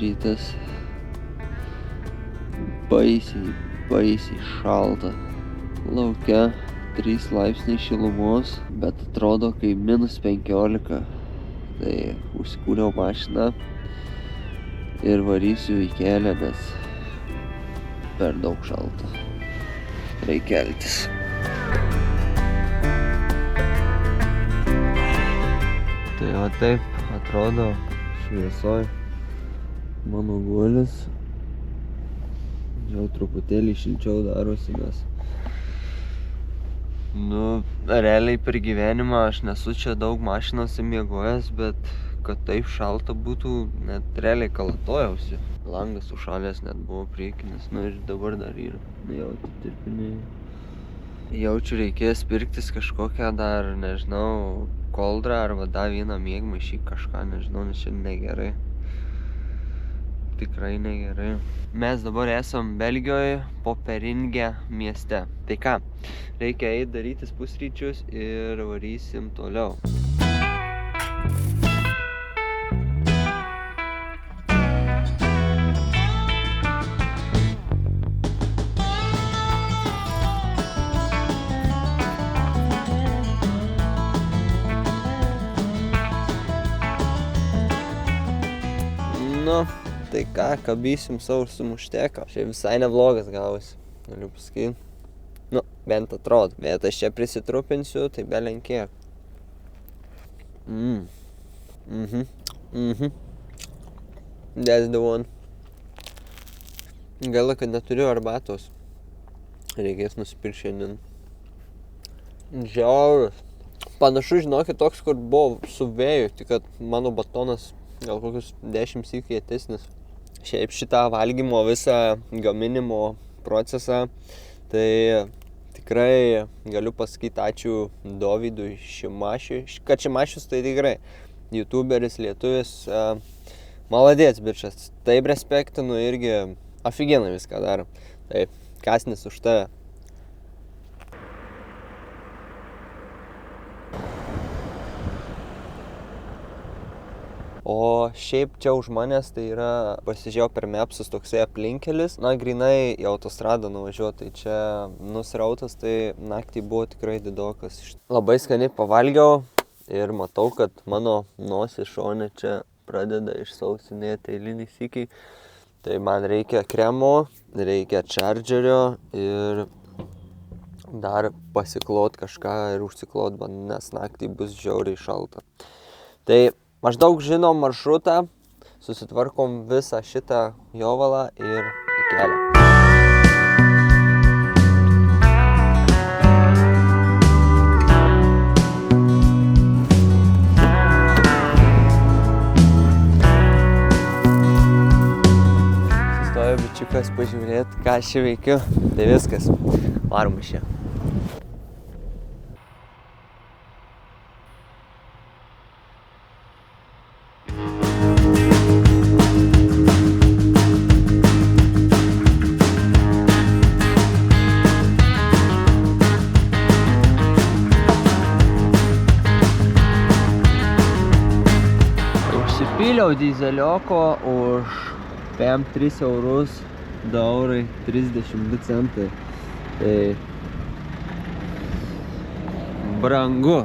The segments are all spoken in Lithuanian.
rytas. Baisiai šalta. Lauke 3 laipsniai šilumos, bet atrodo kaip -15. Tai užsikūriau mašiną ir varysiu į kelią, nes per daug šalta. Reikia keltis. Tai va taip atrodo šviesoj mano guolis. Jau truputėlį šilčiau darosi, nes realiai per gyvenimą aš nesu čia daug mašinose miegojęs, bet kad taip šalta būtų, net realiai kalatojausi. Langas užšalęs net buvo priekinis, ir dabar dar yra. Jau atitirpiniai. Jaučiu reikės pirktis kažkokią dar, nežinau, koldrą arba dar vieną miegmaišį kažką, nežinau, nes čia negerai. Tikrai negerai. Mes dabar esam Belgijoje, Poperinge mieste. Tai ką, reikia eiti darytis pusryčius ir varysim toliau. Tai ką, kabysim savo sumušteką. Šiaip visai neblogas gavosi, galiu pasakyti. Bent atrodo. Bet aš čia prisitrupinsiu, tai belenkiek. That's the one. Gaila, kad neturiu arbatos. Reikės nusipirkti šiandien. Žiaurus. Panašu, žinokit, toks, kur buvo su vėju, tik kad mano batonas gal kokius 10 sykių kietesnis. Šiaip šitą valgymo visą gaminimo procesą, tai tikrai galiu pasakyti ačiū Dovydui Šimašiui, kad Šimašius tai tikrai youtuberis, lietuvis, maladėts bičas, taip respektinu irgi, aфиgenai viską daro, taip, kasnis už tave. O šiaip čia už manęs tai yra, pasižiūrėjau per mapsus toksai aplinkelis, grinai į autostradą nuvažiuoti, tai čia nusrautas, tai naktį buvo tikrai didokas. Labai skaniai pavalgiau ir matau, kad mano nosis šone čia pradeda išsausinėti eilinį sykį. Tai man reikia kremo, reikia čardžerio ir dar pasiklot kažką ir užsiklot, nes naktį bus žiauriai šalta. Tai maždaug žinom maršrutą, susitvarkom visą šitą jovalą ir į kelią. Sustojo bičiukas pažiūrėti, ką aš čia veikiu. Tai viskas, varom iš čia. Užsipyliau dizelioko už 3 eurus, 2 eurai 32 centai. Tai brangu.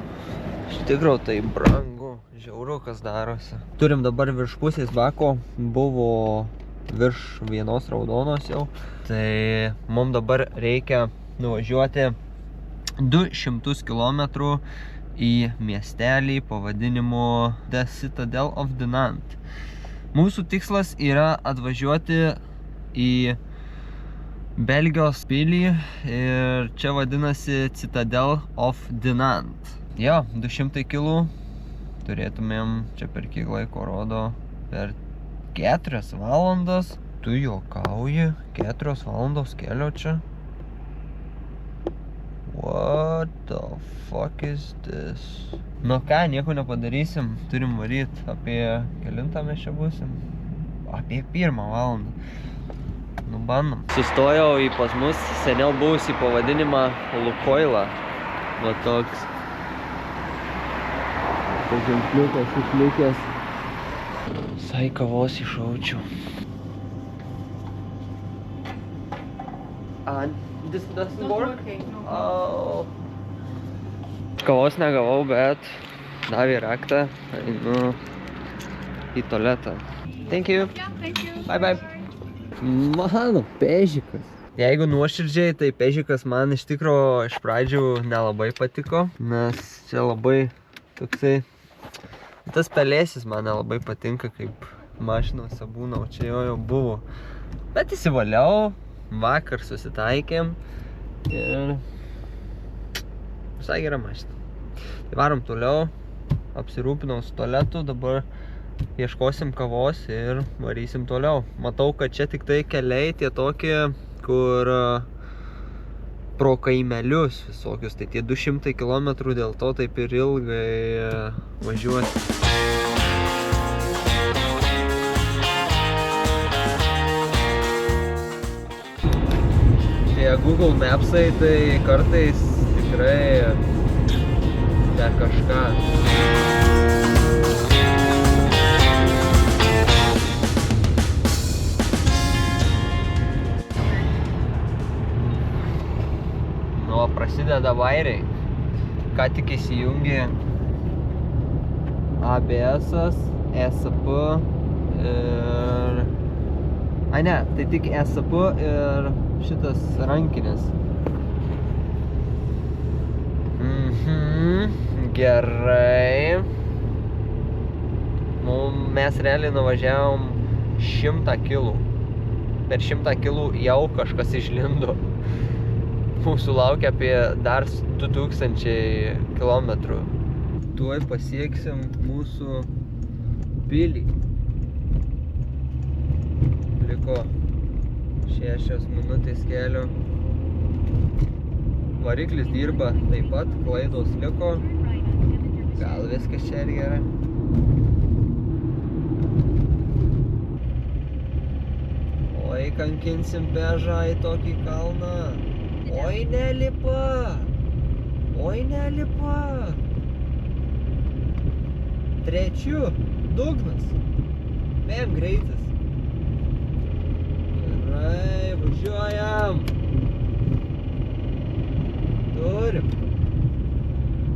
Iš tikrųjų tai brangu. Žiauru, kas darosi. Turim dabar virš pusės bako, buvo virš vienos raudonos jau. Tai mums dabar reikia nuvažiuoti 200 km į miestelį pavadinimu The Citadel of Dinant. Mūsų tikslas yra atvažiuoti į Belgijos pilį ir čia vadinasi Citadel of Dinant. Jo, 200 km turėtumėm, čia per kiek laiko rodo, per 4 valandas. Tu juokauji, 4 valandos kelio čia. What the fuck is this? Ką, nieko nepadarysim, turim varyt. Apie kelintą mes čia būsim? Apie 1 valandą. Bandom. Sustojau į pas mus seniau buvusį pavadinimą Lukoilą. Va toks. Ženkliukas išlikęs. Tai kavos išaučiau. This doesn't work? Oh. Kavos negavau, bet davė raktą. Einu į tualetą. Thank you. Yeah, thank you. Bye bye. Mano, pežikas. Jeigu nuoširdžiai, tai pežikas man iš tikro iš pradžių nelabai patiko, nes čia labai toksai... Tas pelėsis man nelabai patinka, kaip mašinose būna, o čia jau buvo. Bet įsivaliau, vakar susitaikėm ir visai gera mašina. Tai varom toliau, apsirūpinau su tualetu, dabar ieškosim kavos ir varysim toliau. Matau, kad čia tik tai keliai tie tokie, kur pro kaimelius visokius, tai tie 200 km dėl to taip ir ilgai važiuosi. Tie Google Mapsai tai kartais tikrai per kažką. Prasideda vairiai, ką tik įsijungi ABS-as, ESP ir... Ai ne, tai tik ESP ir šitas rankinis. Gerai. Mes realiai nuvažiavom 100 kilų. Per 100 kilų jau kažkas išlindo. Mūsų laukia apie dar 2000 kilometrų. Tuoj pasieksim mūsų pilį. Liko 6 minutės kelio. Variklis dirba taip pat, klaidos liko. Gal viskas čia ir gerai. Oi, kankinsim pežą į tokį kalną. Oi, nelipa! Oi, nelipa! Trečiu, dugnas. Bėm greitis. Gerai, važiuojam. Turim.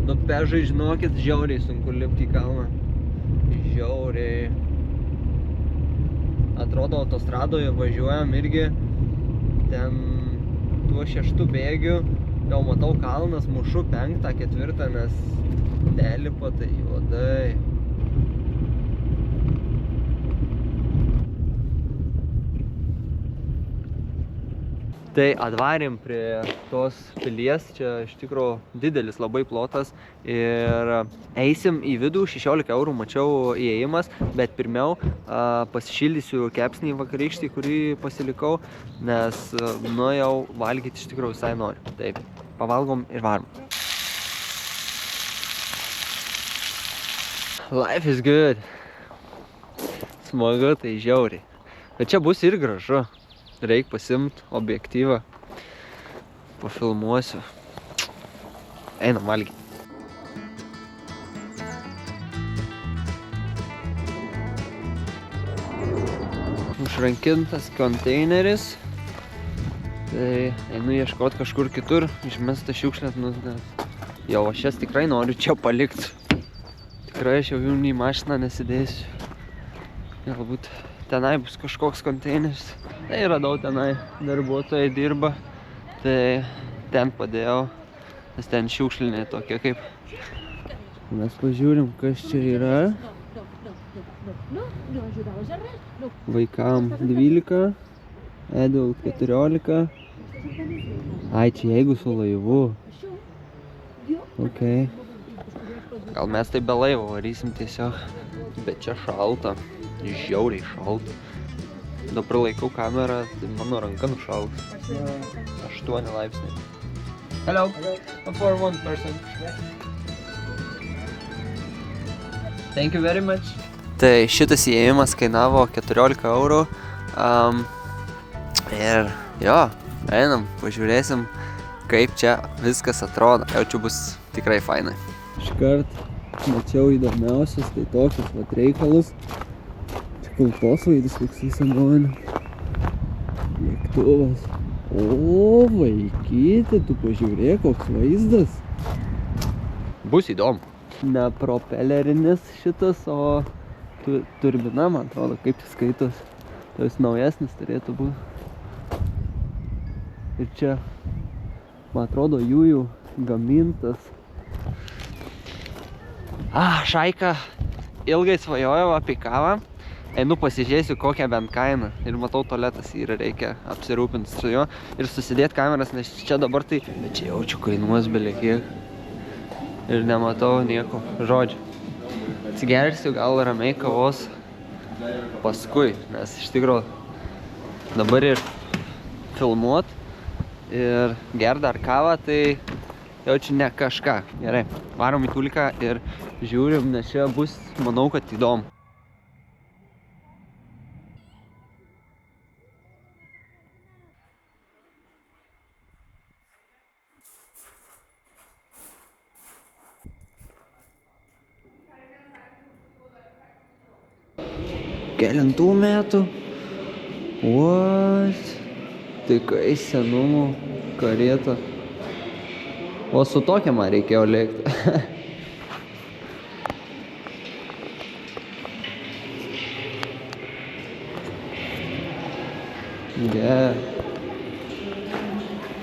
Nu, pežai, žinokit, žiauriai sunku lipti į kalną. Žiauriai. Atrodo, autostradoje važiuojam irgi ten tuo 6 bėgiu, jau matau kalnas, mušu 5, 4, nes nelipa, tai juodai. Tai atvarėm prie tos pilies, čia iš tikro didelis labai plotas ir eisim į vidų, 16 eurų mačiau įėjimas, bet pirmiau pasišildysiu kepsnį vakarykštį, kurį pasilikau, nes nu jau valgyti iš tikro visai noriu. Taip, pavalgom ir varom. Life is good. Smagu, tai žiauriai. Bet čia bus ir gražu. Reik pasiimt objektyvą. Pafilmuosiu. Einam valgyti. Užrankintas konteineris. Tai einu ieškoti kažkur kitur. Išmestą šiukšlę. Jau aš jas tikrai noriu čia palikti. Tikrai aš jau jų į mašiną nesidėsiu. Galbūt tenai bus kažkoks konteineris. Tai radau tenai, darbuotojai dirba, tai ten padėjau, nes ten šiukšlinė tokia kaip. Mes pažiūrim, kas čia yra. Vaikam 12, adult 14. Ai, čia jeigu su laivu. Ok. Gal mes tai be laivo varysim tiesiog, bet čia šalta, žiauriai šalta. Dabar laikau kamerą, tai mano ranka nušalus. 8 laipsniai. Hello, for one person. Thank you very much. Tai šitas įėjimas kainavo 14 eurų. Ir jo, einam, pažiūrėsim, kaip čia viskas atrodo. Jau čia bus tikrai fainai. Iškart mačiau įdomiausias, tai tokius vat reikalus. kulkosvaidis koks įsengonė. Lėktuvas. O, vaikyti, tu pažiūrėk, koks vaizdas. Bus įdomu. Ne propelerinis šitas, o turbina, man atrodo, kaip jis skaitos. Tai jis naujesnis turėtų būti. Ir čia, man atrodo, jų gamintas. Šaika, ilgai svajojau apie kavą. Einu pasižiūrėsiu kokią bent kainą. Ir matau, tualetas yra, reikia apsirūpinti su juo. Ir susidėti kameras, nes čia dabar tai... Bet čia jaučiu kainuos belekiek. Ir nematau nieko. Žodžiu. Atsigersiu gal ramiai kavos paskui. Nes iš tikrųjų dabar ir filmuot. Ir gert dar kavą, tai jaučiu ne kažką. Gerai, varom į tuliką ir žiūrim, nes čia bus, manau, kad įdomu. Kelintų metų? What? Tikrai senumo karieta. O su tokia man reikėjo lėkti.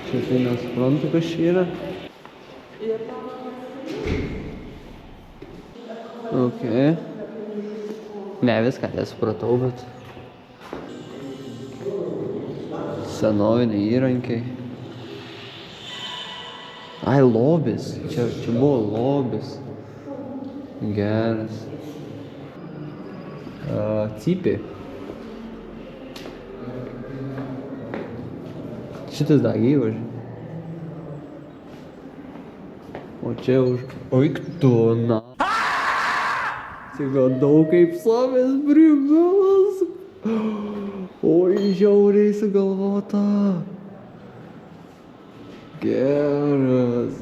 Čia tai nesuprantu, kas čia yra. Okay. Ne viską nesupratau, bet senoviniai įrankiai. Ai, lobis. Čia buvo lobis. Geras. Cypė. Šitas dar gyvas. O čia už... Oik tu, na. Sigadau kaip savęs brimelas. Oi, žiauriai sugalvota. Geras.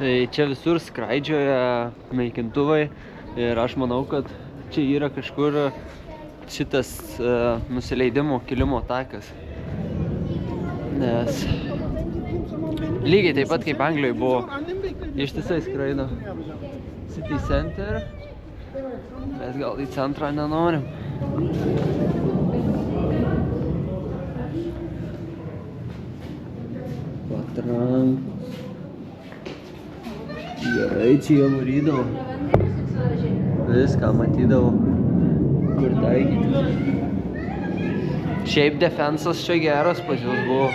Tai čia visur skraidžioja naikintuvai ir aš manau, kad čia yra kažkur šitas nusileidimo kilimo takas. Nes lygiai taip pat kaip Anglijoje buvo ištisai skraido. City Center, bet gal į centrą nenorim. Patrankos. Gerai, čia jie varydavo. Viską matydavo, kur taikyti. Šiaip defensas čia geras pas juos buvo.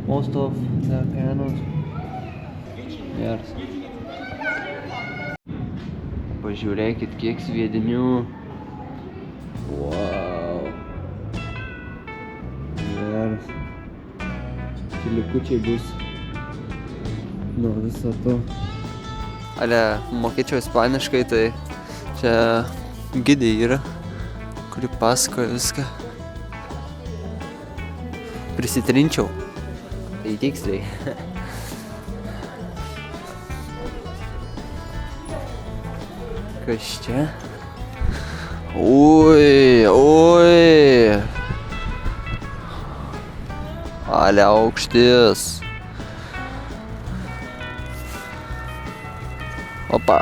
Most of their cannons. Geras. Pažiūrėkit, kiek sviedinių. Wow. Geras. Čia likučiai bus nuo viso to. Ale mokėčiau ispaniškai, tai čia gidė yra, kuri pasakoja viską. Prisitrinčiau. Tai tiksliai. Kas čia? Ui. Ale aukštis. Opa.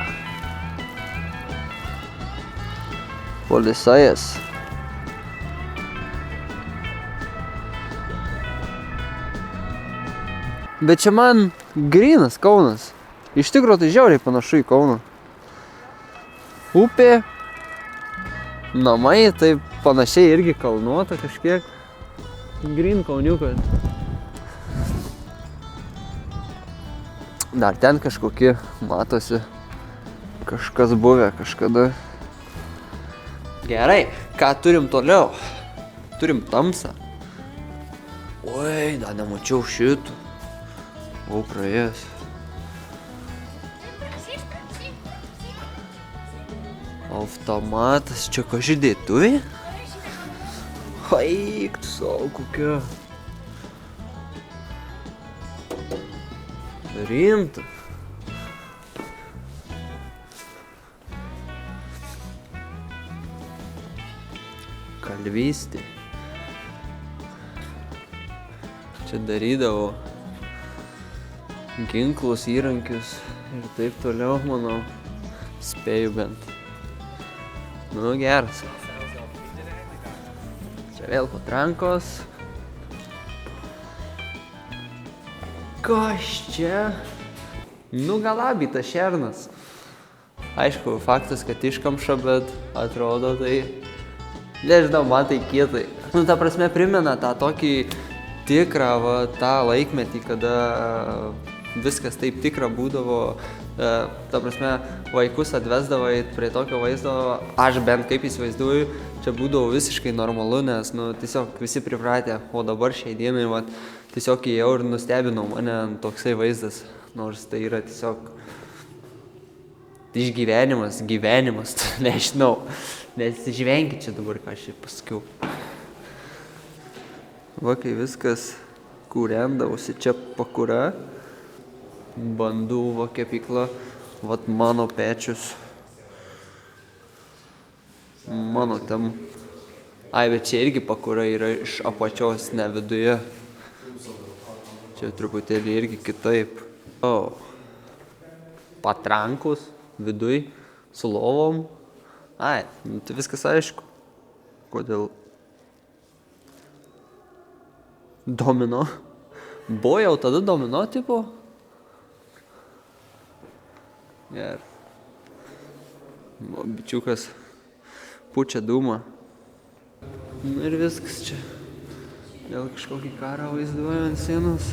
Polisajas. Bet čia man grynas Kaunas. Iš tikrųjų tai žiauriai panašu į Kauną. Upė, namai, tai panašiai irgi kalnuota kažkiek. Gryn kauniukas. Dar ten kažkokie, matosi, kažkas buvę kažkada. Gerai, ką turim toliau? Turim tamsą. Oi, dar nemačiau šitų. Buvau praėjęs. Automatas, čia ko žydėtuvė? Haik, tu savo kokia. Rimta. kalvystė. Čia darydavo ginklus, įrankius ir taip toliau, manau, spėju bent. Nu, geras. Čia vėl patrankos. Kas čia? Nu, galabytas šernas. Aišku, faktas, kad iškamša, bet atrodo tai... Nežinau, man tai kietai. Nu, ta prasme, primena tą tokį tikrą, va, tą laikmetį, kada viskas taip tikra būdavo. Ta prasme, vaikus atvesdavo prie tokio vaizdo, aš bent kaip įsivaizduoju, čia būdavo visiškai normalu, nes, nu, tiesiog visi pripratę, o dabar šiai dienai, va, tiesiog įėjau ir nustebinau mane toksai vaizdas, nors tai yra tiesiog išgyvenimas, nežinau, nesižvenkit čia dabar, ką aš čia pasakiau. Va, kai viskas kūrendavosi, čia pakura, bandų, va, kepykla, vat mano pečius, mano tem. Ai, bet čia irgi pakura yra iš apačios, ne viduje. Čia truputėlį irgi kitaip. O, patrankus viduj, su lovom. Ai, nu, tai viskas aišku. Kodėl? Domino. Buvo jau tada domino tipo? Ir bičiukas pučia dūmą. Nu ir viskas čia. Gal kažkokį karą vaizduoju ant sienos.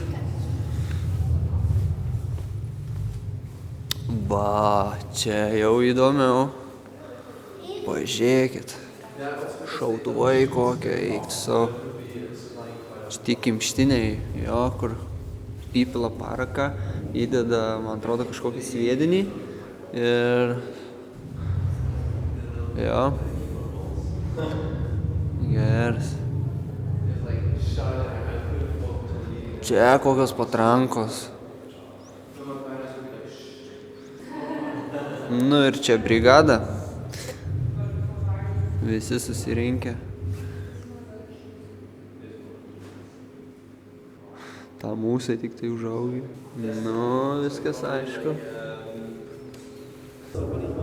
Ba, čia jau įdomiau. Pažiūrėkit. Šautuvai kokie, eikti savo. Šitie kimštiniai, jo, kur įpila paraką, įdeda, man atrodo, kažkokį sviedinį ir jo, geras. Čia kokios patrankos. Nu ir čia brigada. Visi susirinkę. Ta mūsai tik tai užaugi. Nu, viskas aišku.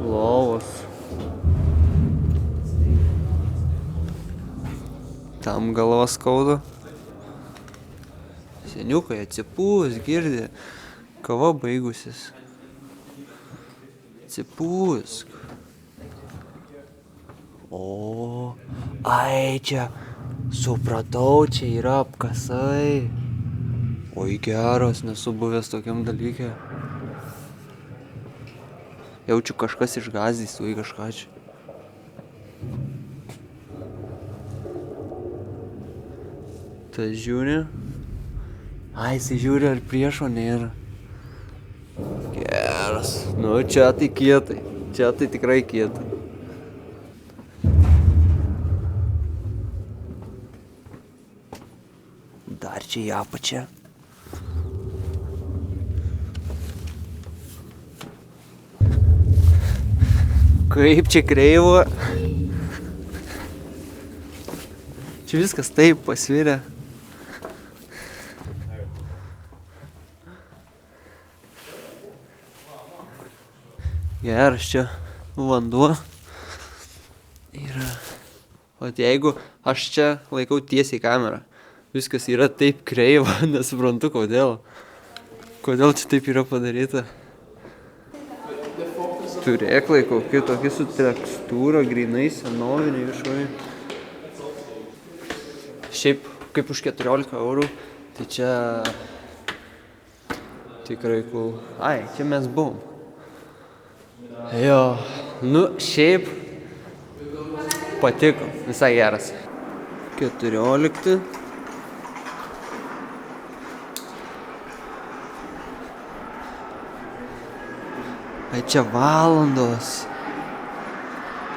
Lovos. Tam galvas skauda. Seniukai atsipūs, girdi. Kava baigusis. Atsipūsk. O, ai čia, supratau, čia yra apkasai. Oi geras, nesu buvęs tokiam dalyke. Jaučiu kažkas išgazdys, oi kažką čia. Tai žiūri. Ai, jisai žiūri, ar priešo nėra. Geras. Nu, čia tai kietai. Čia tai tikrai kietai. Dar čia į apačią. Kaip čia kreivo. Čia viskas taip pasvirę. Geras čia vanduo. Yra. O jeigu aš čia laikau tiesiai kamerą, viskas yra taip kreiva, nesuprantu kodėl. Kodėl čia taip yra padaryta. Turėklai kokie tokie su tekstūra, grinai, senoviniai kažkokie. Šiaip kaip už 14 eurų, tai čia tikrai cool. Ai, čia mes buvom. Jo, nu šiaip patiko, visai geras. 14. Ai, čia valandos.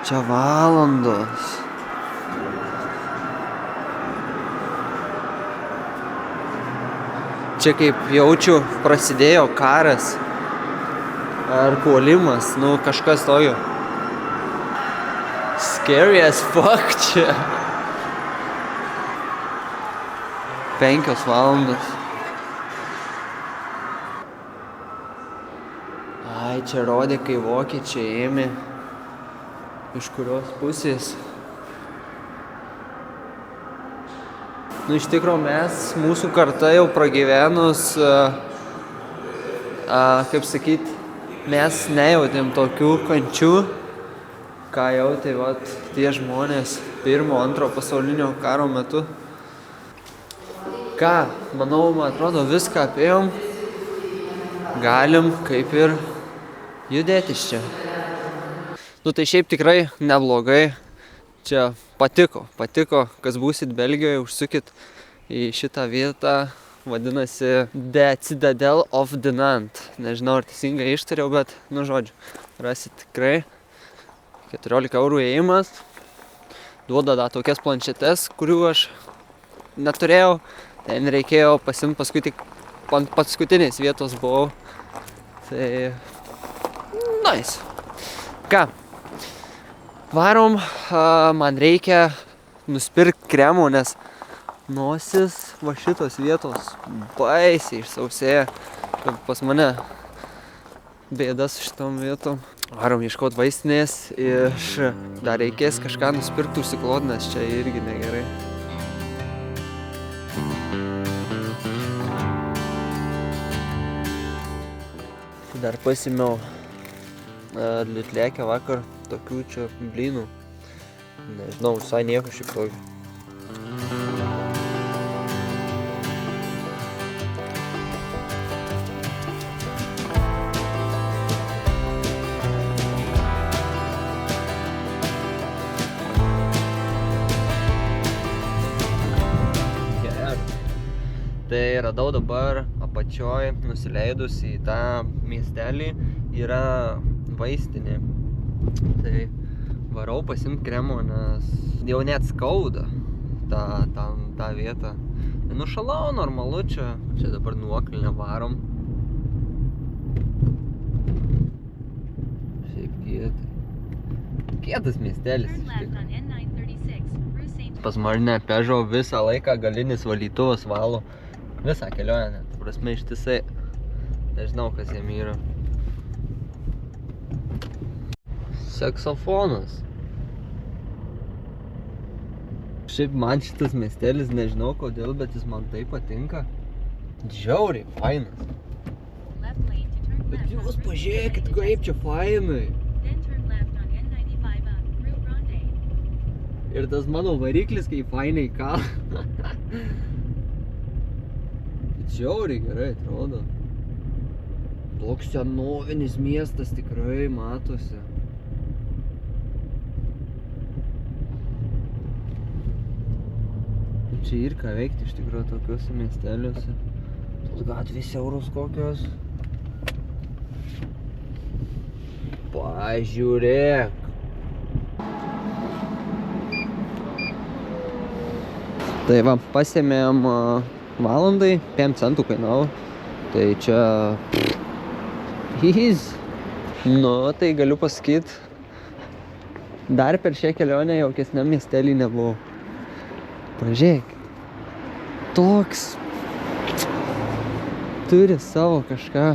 Čia valandos. Čia kaip jaučiu, prasidėjo karas. Ar puolimas, nu kažkas tokio. Scary as fuck čia. 5 valandos. Ai, čia rodė, kai vokiečiai ėmė. Iš kurios pusės. Nu, iš tikro mūsų karta jau pragyvenus, kaip sakyt, mes nejautėm tokių kančių, ką jautė tie žmonės pirmo, antro pasaulinio karo metu. Ką, manau, man atrodo, viską apėjom, galim kaip ir judėti iš čia. Nu tai šiaip tikrai neblogai, čia patiko, kas būsit Belgijoje, užsukit į šitą vietą, vadinasi The Citadel of Dinant. Nežinau, ar teisingai ištariau, bet, nu žodžiu, rasit tikrai. 14 eurų įėjimas, duoda tokias planšetes, kurių aš neturėjau, ten reikėjo pasimti, paskui tik paskutinės vietos buvau. Tai, nice. Ką? Varom, man reikia nusipirkti kremo, nes nosis va šitos vietos baisiai išsausėja. Pas mane bėda su šitom vietom. Varom ieškot vaistinės ir dar reikės kažką nusipirkti užsiklot, nes čia irgi negerai. Dar pasimiau litlėkę vakar tokių čia blynų. Nežinau, visai nieko šiaip tokio. Tai radau dabar apačioj, nusileidus į tą miestelį, yra vaistinė. Tai varau pasiimt kremo, nes jau net skauda tą vietą. Nušalau normalu čia dabar nuoklinę varom. Šiaip kietas miestelis. Pas Marinę Pežo visą laiką galinis valytuvas valo. Visą kelionę, ta prasme ištisai. Nežinau, kas jam yra. Saksofonas. Šiaip man šitas miestelis, nežinau kodėl, bet jis man taip patinka. Žiauriai fainas. Bet jūs pažiūrėkit, kaip čia fainai. Ir tas mano variklis, kaip fainai kala. Žiauriai gerai atrodo. Toks senovinis miestas tikrai matosi. Čia ir ką veikti iš tikrųjų tokiuose miesteliuose. Tos gatvės siauros kokios. Pažiūrėk. Tai va, pasiėmėm valandai, 5 centų kainavo. Tai čia... Nu, tai galiu pasakyt, dar per šią kelionę jaukesniam miestelį nebuvau. Pažiūrėk. Toks... Turi savo kažką.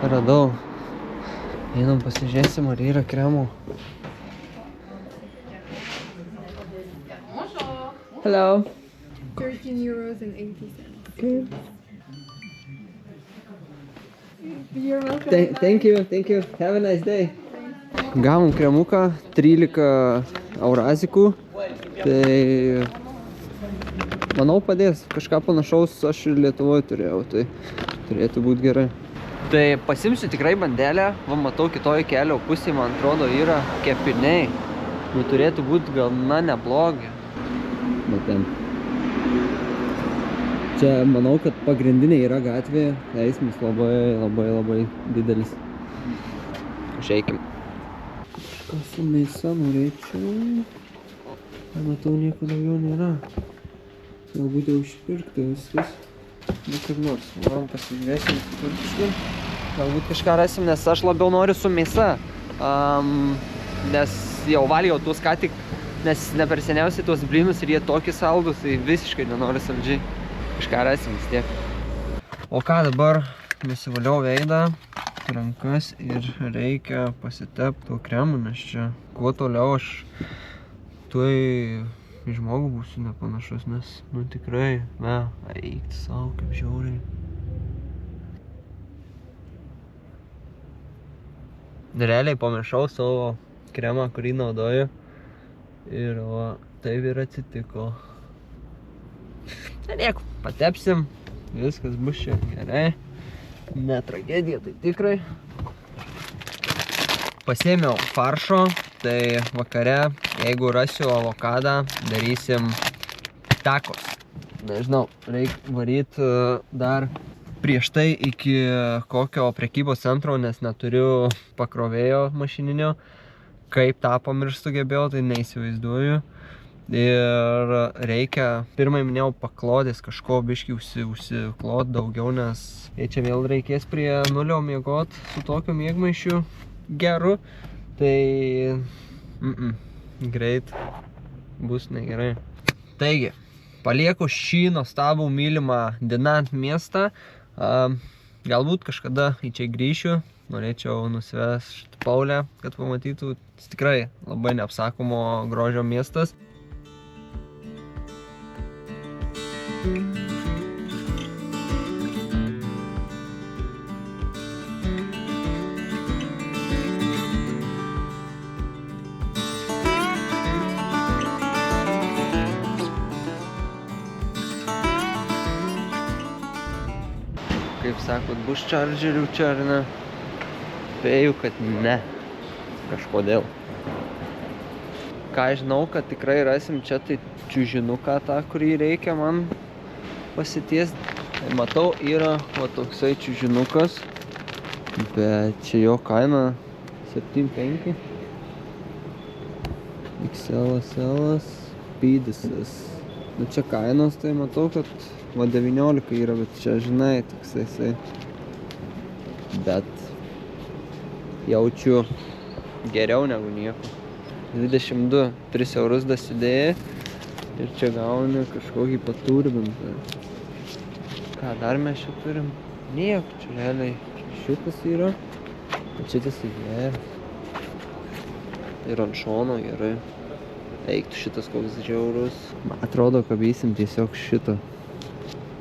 Radau. Einam pasižiūrėsim, ar yra kremų. Hello. 13 euros and 80 cents. Okay. You're welcome. Thank you. Have a nice day. Gavom kremuką, 13 eurazikų. Tai manau padės. Kažką panašaus aš ir Lietuvoje turėjau, tai turėtų būti gerai. Tai pasimsiu tikrai bandelę. Va, matau kitoje kelio pusėje, man atrodo, yra kepiniai. Nu, turėtų būti gana neblogi. Bet ten. Čia manau, kad pagrindinė yra gatvė. Eismas labai didelis. Užeikim. Kažkas su mėsa norėčiau. Matau, nieko daugiau nėra. Galbūt jau išpirkta viskas. Nu, kaip nors. Varom pasižiūrėsim. Galbūt kažką rasim, nes aš labiau noriu su mėsa. Nes jau valijau tuos ką tik, nes ne per seniausiai tuos blynus ir jie tokie saldus, tai visiškai nenoriu saldžiai. Kažką rasim vis tiek. O ką dabar? Nusivaliau veidą, rankas ir reikia pasitepti tuo kremu, nes čia kuo toliau aš tuoj į žmogų būsiu nepanašus, nes nu tikrai, eikti savo kaip žiauriai. Realiai pamiršau savo kremą, kurį naudoju ir o, taip ir atsitiko. Nieko, patepsim, viskas bus čia gerai. Ne tragedija, tai tikrai. Pasėmiau faršo, tai vakare, jeigu rasiu avokadą, darysim takos. Nežinau, reikia varyti dar prieš tai iki kokio prekybos centro, nes neturiu pakrovėjo mašininio. Kaip tą pamiršt sugebėjau, tai neįsivaizduoju. Ir reikia, pirmai minėjau, paklodės kažko biškį užsiklot daugiau, nes jei čia vėl reikės prie nulio miegot su tokiu miegmaišiu geru, tai greit bus negerai. Taigi, palieku šį nuostabų mylimą Dinant miestą. Galbūt kažkada į čia grįšiu, norėčiau nusivesti Paulę, kad pamatytų. Tikrai labai neapsakomo grožio miestas. Kaip sakot, bus čardžerių čia ar ne? Spėju, kad ne. Kažkodėl. Ką žinau, kad tikrai rasim čia, tai čiužinuką tą, kurį reikia man pasitiesti. Tai matau, yra va toksai čiužinukas, bet čia jo kaina 7,5. XL, Pydisas. Nu čia kainos, tai matau, kad va 19 yra, bet čia žinai, toksai. Bet jaučiu geriau negu nieko. 22, 3 eurus dasidėjai ir čia gauni kažkokį paturbintą. Ką dar mes čia turim? Nieko, čia realiai šitas yra, bet šitas įvėr. Ir ant šono gerai. Eiktų šitas koks žiaurus. Man atrodo, kabysim tiesiog šitą.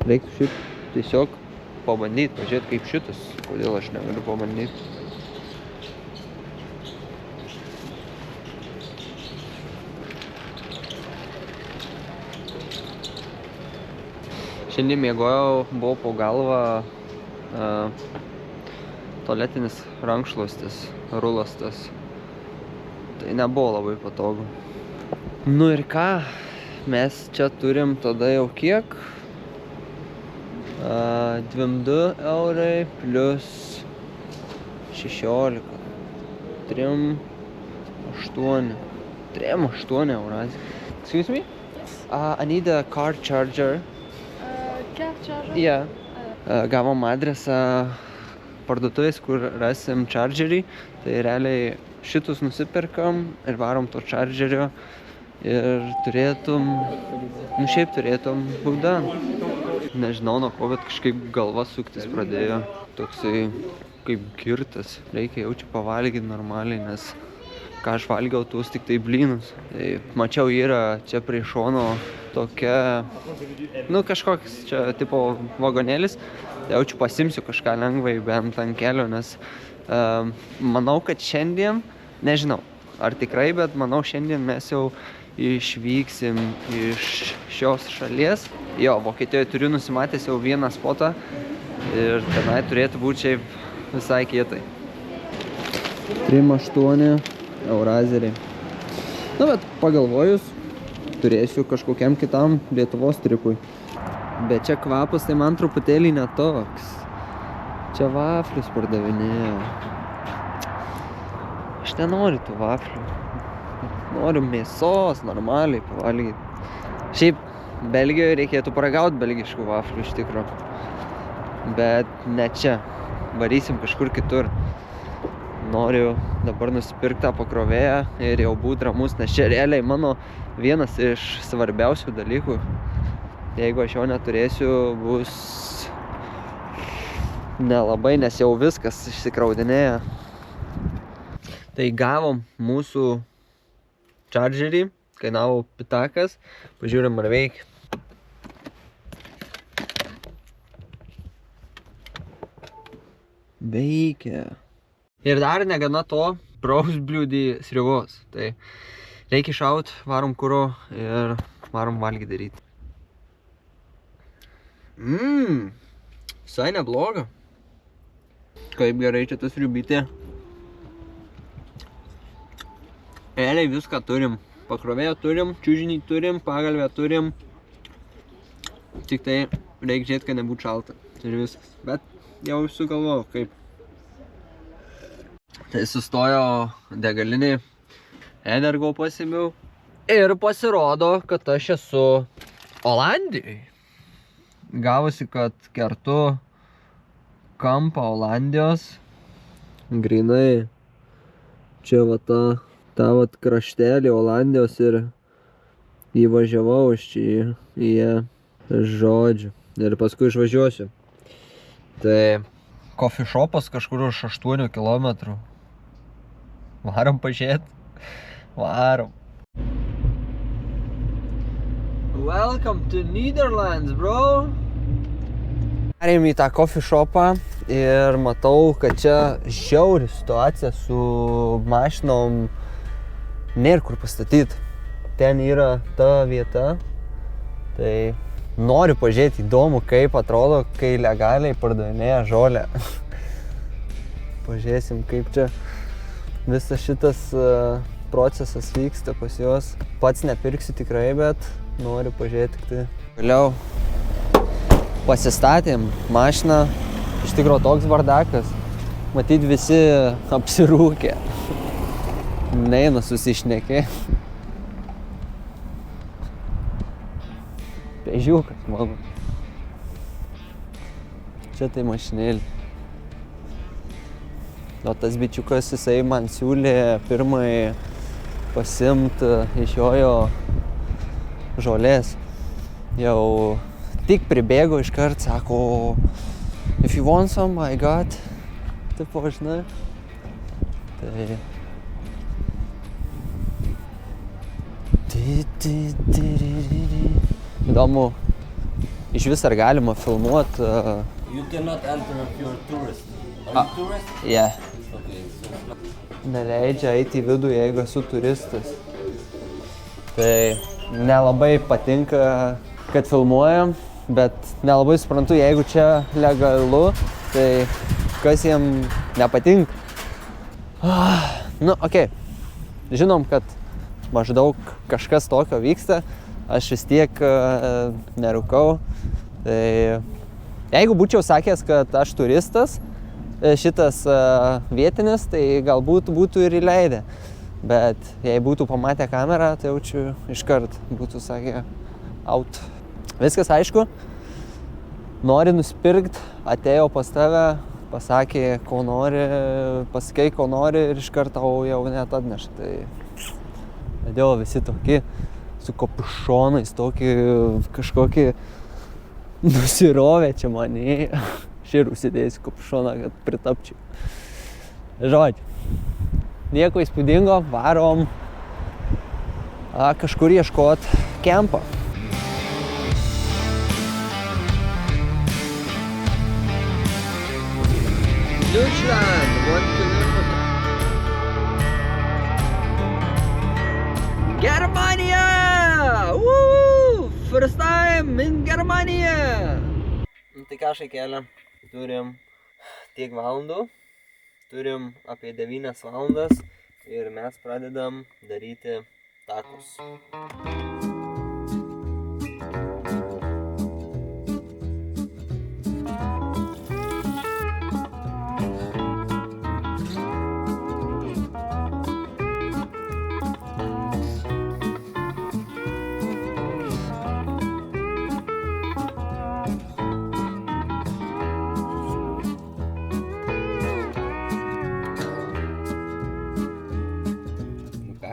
Reiktų šitą tiesiog pabandyti, pažiūrėti kaip šitas. Kodėl aš negaliu pabandyti. Šiandien miegojau, buvau po galvą tualetinis rankšluostis, rulas tas. Tai nebuvo labai patogu. Nu ir ką, mes čia turim tada jau kiek? 22 eurai plus 16. 3,8 euros. Excuse me? Yes. I need a car charger. Car charger? Yeah. Gavom adresą parduotuvės, kur rasim chargerį. Tai realiai šitus nusipirkam ir varom to chargerio. Ir turėtum, nu šiaip turėtum būdą. Nežinau nuo ko, bet kažkaip galva suktis pradėjo. Toksai kaip girtas. Reikia jau čia pavalgyti normaliai, nes ką aš valgiau, tuos tik tai blynus. Tai mačiau yra čia prie šono tokia, kažkoks čia tipo vagonėlis. Tai jaučiu pasimsiu kažką lengvai bent ant kelio, nes manau, kad šiandien, nežinau, ar tikrai, bet manau, šiandien mes jau išvyksim iš šios šalies. Jo, Vokietijoje turiu nusimatęs jau vieną spotą ir tenai turėtų būti šiaip visai kietai. 3,8 eurazeriai. Bet pagalvojus, turėsiu kažkokiam kitam Lietuvos tripui. Bet čia kvapas tai man truputėlį netoks. Čia vaflius pardavinėjo. Aš nenoriu tų vaflių. Noriu mėsos, normaliai pavalgyti. Šiaip Belgijoje reikėtų paragauti belgiškų vaflių iš tikro. Bet ne čia. Varysim kažkur kitur. Noriu dabar nusipirkti tą pakrovėją ir jau būti ramus, nes čia realiai mano vienas iš svarbiausių dalykų. Jeigu aš jo neturėsiu, bus nelabai, nes jau viskas išsikraudinėja. Tai gavom mūsų čardžerį, kainavo pitakas, pažiūrim ar veikia. Veikia. Ir dar negana to, prausbliūdį sriubos. Tai reikia šaut, varom kuro ir varom valgyti daryti. Visai nebloga. Kaip gerai čia tas sriubytė. Realiai viską turim. Pakrovėją turim, čiužinį turim, pagalvę turim. Tik tai reikia žiūrėti, kad nebūtų šalta. Ir viskas. Bet jau sugalvojau, kaip. Tai sustojo degalinį, Energo pasimiau. Ir pasirodo, kad aš esu Olandijoj. Gavosi, kad kertu kampą Olandijos. Grynai čia va tą vat kraštelį Olandijos ir įvažiavau aš čia į žodžiu. Ir paskui išvažiuosiu. Tai coffee shopas kažkur už 8 kilometrų. Varom pažiūrėt. Varom. Welcome to Netherlands, bro. Perėjom į tą coffee shopą ir matau, kad čia žiauri situacija su mašinom. Nėra kur pastatyti. Ten yra ta vieta. Tai noriu pažiūrėti, įdomu, kaip atrodo, kai legaliai pardavinėja žolę. Pažiūrėsim, kaip čia visas šitas procesas vyksta pas juos. Pats nepirksiu tikrai, bet noriu pažiūrėti tik tai. Vėliau pasistatėm mašiną. Iš tikro toks bardakas. Matyt, visi apsirūkė. Neina susišnekė. Pežiukas mano. Čia tai mašinėlė. O tas bičiukas, jisai man siūlė pirmai pasiimt iš jojo žolės. Jau tik pribėgo iškart, sako, if you want some, I got. Tipo, žinai. Tai... Įdomu, iš vis ar galima filmuot. You cannot enter if you're a tourist. Are you tourist? Yeah. Okay, so... Neleidžia eiti į vidų, jeigu esu turistas. Tai nelabai patinka, kad filmuojam, bet nelabai suprantu, jeigu čia legalu, tai kas jiem nepatinka. Okei. Žinom, kad maždaug kažkas tokio vyksta. Aš vis tiek nerūkau. Tai jeigu būčiau sakęs, kad aš turistas, šitas vietinis, tai galbūt būtų ir įleidę. Bet jei būtų pamatę kamerą, tai jaučiu iškart būtų sakę out. Viskas aišku. Nori nusipirkt, atėjo pas tave, pasakė, ko nori, pasakei, ko nori ir iškart tau jau net atneš. Tai atėjo visi tokie su kapušonais, tokį kažkokį nusirovę čia mane. Aš ir užsidėsiu kapušoną, kad pritapčiau. Žodžiu. Nieko įspūdingo, varom kažkur ieškot kempo. Deutschland, 1 kilometer. Germania! Woo! First time in Germania! Tai ką šaikėlė, turim tiek valandų, turim apie 9 valandas ir mes pradedam daryti takus.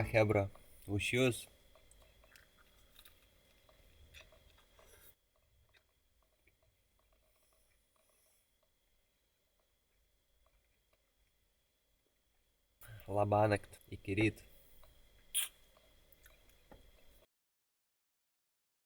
Hebra, už jūs. Labanakt, iki ryt.